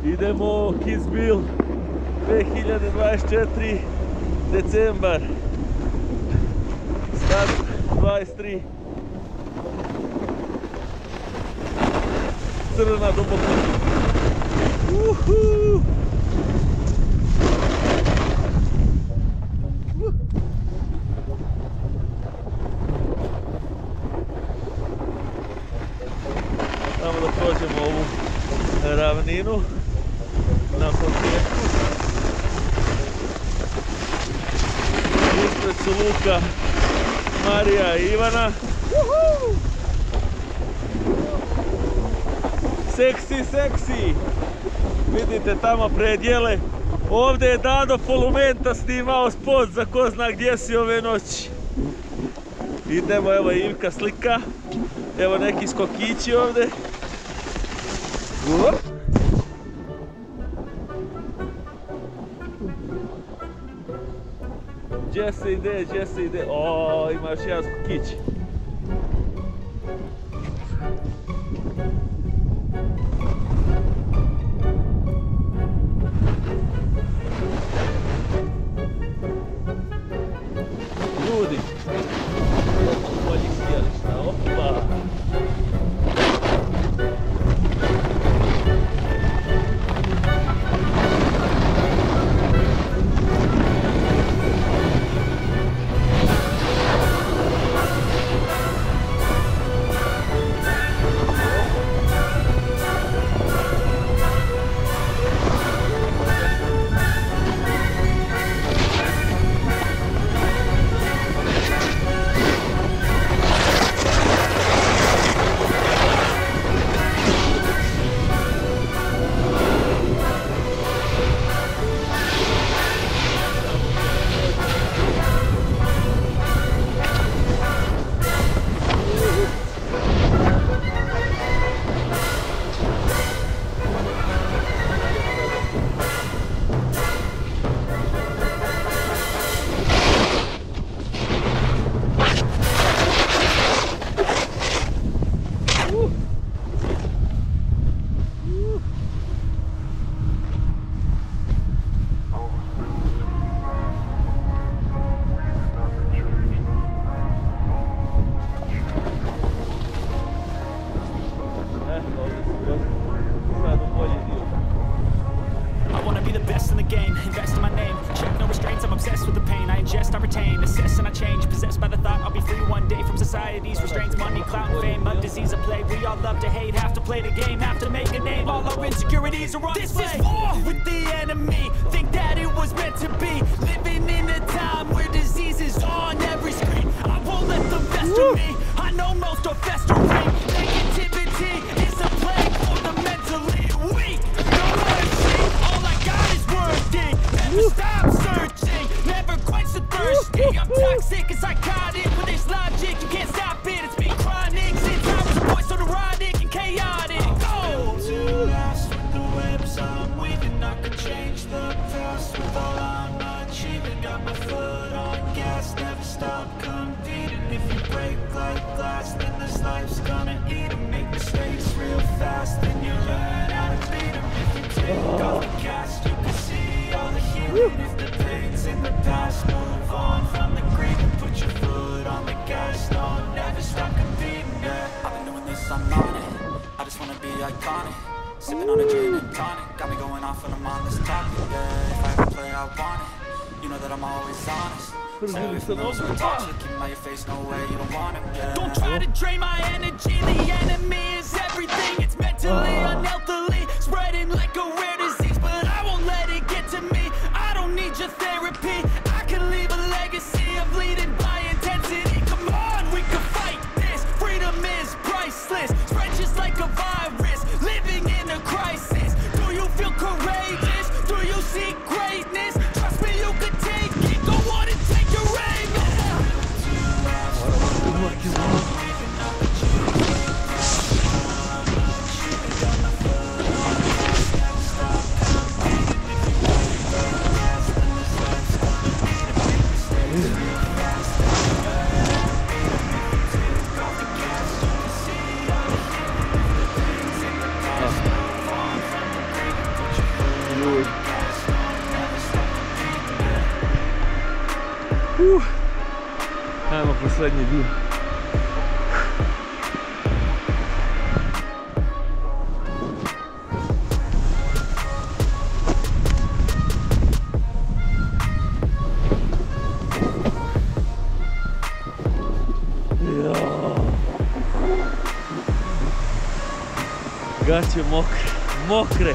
Idemo Kitzbühel 2024 decembar. Start 23. Crna duboko. Samo da prođemo ovu ravninu na početku. Ispred su Luka, Marija i Ivana. Seksi, seksi! Vidite tamo predjele. Ovdje je Dado Polumenta snimao spot za ko zna gdje si ove noći. Idemo, evo Ivka slika. Evo neki skokići ovdje. Gdje se ide, gdje se ide? O, imaš jedan skokić. Ljudi, boljih skijališta, opa! This is war with the enemy. Think that it was meant to be. Living in a time where disease is on every screen. I won't let them fester me. I know most are festering. Negativity is a plague for the mentally weak. No mercy, all I got is working. Never stop searching, never quench the thirsty. I'm toxic and psychotic, but there's logic. You can't stop it, it's been chronic. Since I was a boy, so neurotic and chaotic. I'm weaving, I could change the past with all I'm achieving. Got my foot on gas, never stop competing. If you break like glass, then this life's gonna eat 'em. Make mistakes real fast, then you learn how to beat 'em. If you take off the cast, you can see all the healing. If the pain's in the past, move on from the grief and put your foot on the gas. No, never stop competing, yeah. I've been doing this, I'm on it. I just wanna be iconic. Sipping on a gin and tonic, got me going off when I'm on this topic, yeah. If I ever play, I want it. You know that I'm always honest. Stay away from those who are toxic. Keep my face, no way, you don't want it, yeah. Don't try to drain my energy. The enemy is everything. It's mentally, unhealthily, spreading like a rare disease. But I won't let it get to me. I don't need your therapy. I can leave a legacy of leading by intensity. Come on, we can fight this. Freedom is priceless. Spread just like a virus. Living in a crisis. Do you feel courageous? Do you seek greatness? Trust me, you can take it. Go on and take your aim. poslednji dio. Gaće mokre, mokre.